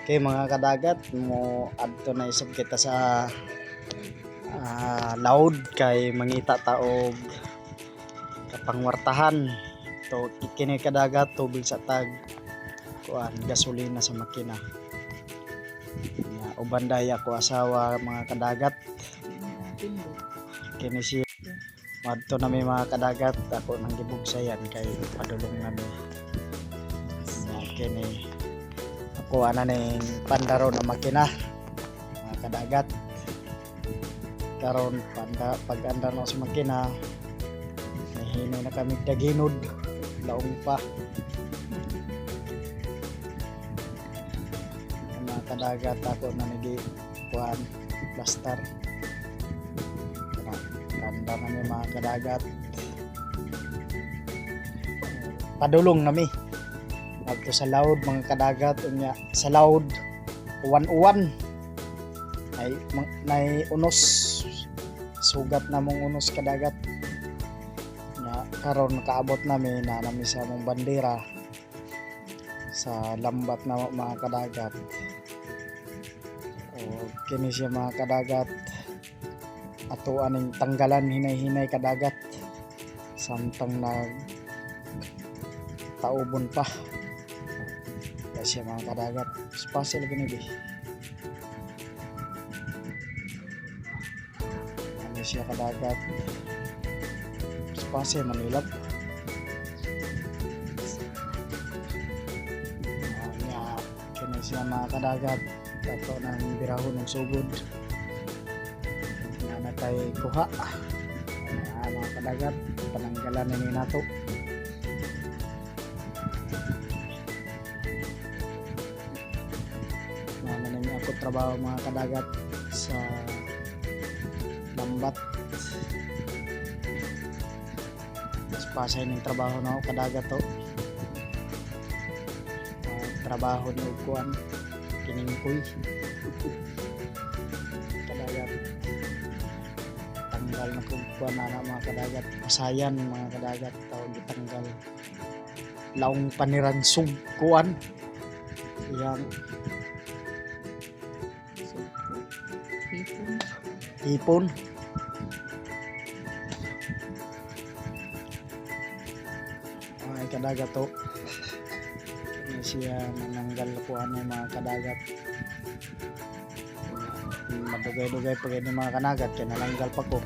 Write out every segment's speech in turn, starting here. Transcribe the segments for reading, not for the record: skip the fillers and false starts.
Okay mga kadagat, mo adto na isab kita sa laod kay mangita ta og kapangwartahan. To kini kadagat tubig sa tag kuan gasolina sa makina. Uban daya ko asawa mga kadagat. Kini siya madto na may mga kadagat ako nang gibugsayan kay padulong nami. Kini ako ana ning pandaro na makina mga kadagat. Karon pag-andar na sa makina hino na kami daginod laong pa mga kadagat ako na nagi kuan bastar kanda na may mga kadagat padulong nami adto sa laod mga kadagat unya sa laod uwan-uwan nay unos sugat na mong unos kadagat nga karon nakaabot nami na nami sa mong bandera sa lambat na mga kadagat o kini siya mga kadagat ato aning tanggalan hinay-hinay kadagat samtang nag taubon pa kasi mga kadagat special gini siya kadagat spase Manilap nga kini siya mga kadagat dato ng birahon ng sugod nga natay kuha mga kadagat pananggalan na ni nato nga nanin ako trabaho mga kadagat sa lambat mas pasay ng trabaho na ako kadagat to trabaho ni Ugkuan kiningkoy kadagat tanggal na Ugkuan na mga kadagat pasayan mga kadagat tawag gitanggal laong paniransog kuan yang hipon ay kadagat to ini siya mananggal po ano mga kadagat madugay-dugay pag ini mga kanagat kaya nalanggal pa ko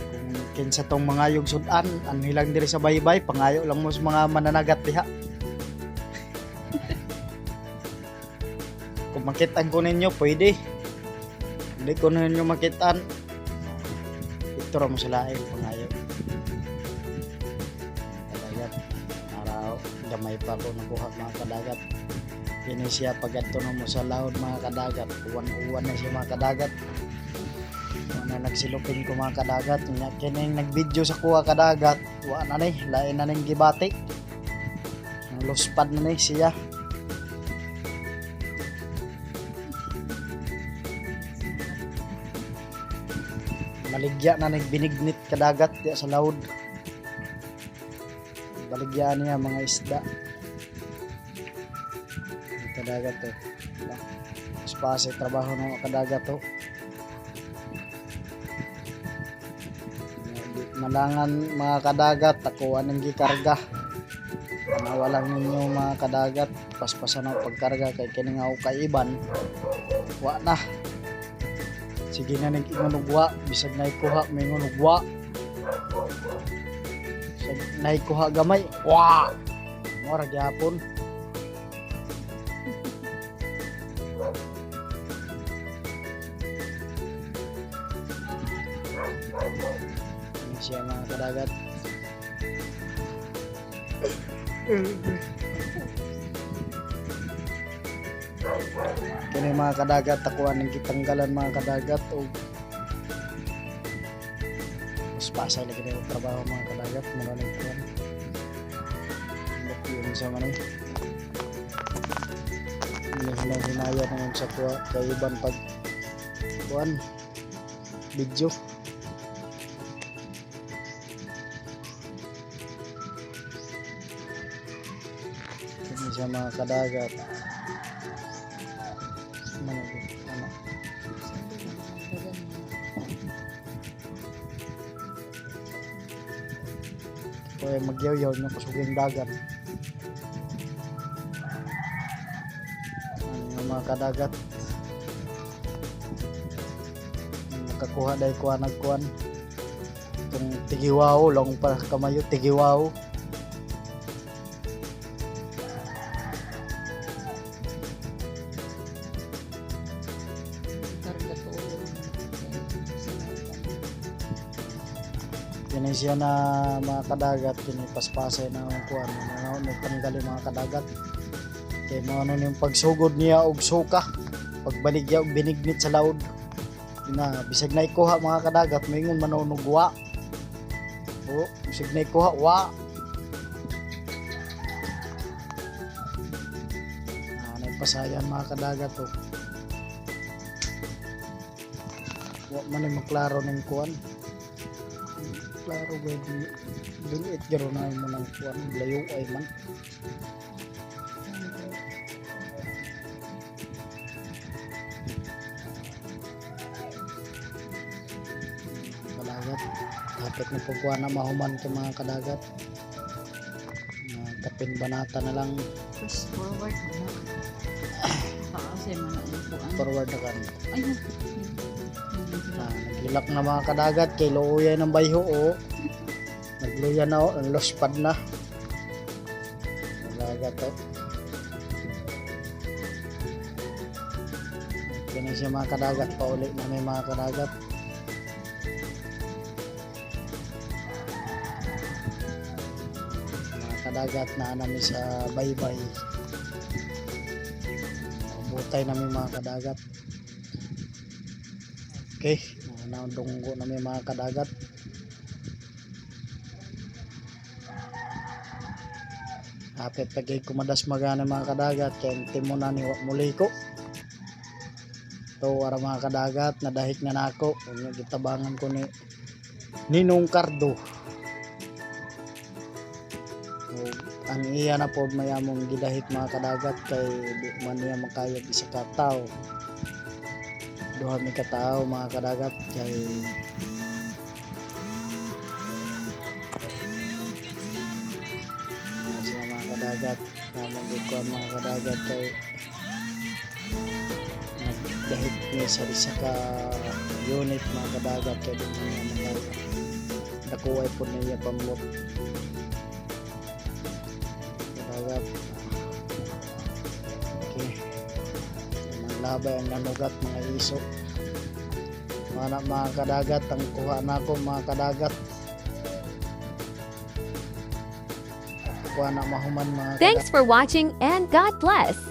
kung kinsa tong mga yug sudan ang hilang diri sa baybay pangayo lang mo sa mga mananagat diha kung makitaan ko ninyo pwede hindi ko na nyo makitaan ito ra mo sa laing pangayo kadagat araw gamay pa ko nakuha mga kadagat kini siya pagadto na mo sa laod mga kadagat uwan-uwan na siya mga kadagat na nagsilupin ko mga kadagat kini nagvideo sa kuha kadagat wa na ni lain na ning gibati luspad na ni siya maligya na nagbinignit kadagat diya sa laod baligyan niya mga isda kadagat to espase trabaho ng kadagat to malangan mga kadagat ako anong gikarga nawalang ninyo mga kadagat paspasan ang pagkarga kay kiningaw kay iban wa na sige na nag-ingunugwa bisag na ikuha may ngunugwa bisag na ikuha gamay wah mora gyapon ini siya mga kadagat kini mga kadagat ako anong gitanggalan mga kadagat o mas pasay lagi na yung trabaho mga kadagat maraming kuwan yun sa manay hinaya na yun sa kuwa kay iban pag kuwan video kini sa mga kadagat Managin. Ano? Sabi na, magdagan mo. Kaya magyaw-yaw niya pasuging dagat. Ang mga kadagat. Nakakuha dahil kuha nagkuhan. Itong tigiwaw, lang para kamayo, tigiwaw. Karga to ulo. Yan siya na mga kadagat, pinipaspasay na ang kuhan. Nagtanggal yung mga kadagat. Kaya mga ano yung pagsugod niya og suka. Pagbalik niya og binignit sa laod. Na bisag na ikuha mga kadagat, maingon manonog wa. O, bisag na ikuha wa. Nagpasayan mga kadagat o. Wa man ay maklaro ng kuhan. Klaro ba di liit garo na mo ng kuhan, layo ay man. Kadagat dapat na pagkuha na mahuman ka mga kadagat. Kapin banata na lang Push forward mo na. Kasi man ang upuan. forward na kan. Ayun. Naglilak na mga kadagat kay luuya ng bayho o. Nagluya na o, lospad na. Kadagat o. Ganun siya mga kadagat, pauli na may mga kadagat. Mga kadagat na namin sa baybay. Butay namin mga kadagat. Okay, naundunggo namin mga kadagat. Apit pagay kumadas magana mga kadagat kaya timo na ni muli ko. To ara mga kadagat nadahik na nako. Unya gitabangan ko ni Ninong Cardo. Ang iya na po mayamong gidahik mga kadagat kay di man niya makayag isa ka tao. Duha mi ka tao mga kadagat kay sila mga kadagat na magkuhan mga kadagat kay nagdahit niya sa isa ka unit mga kadagat kay di man niya makayag. Nakuway po niya pamot. Kadagat. Okay. Labay ang nanugat mga iso. Mga kadagat ang kuha na ko mga kadagat. Kuha na mahuman mga kadagat. Thanks for watching and God bless.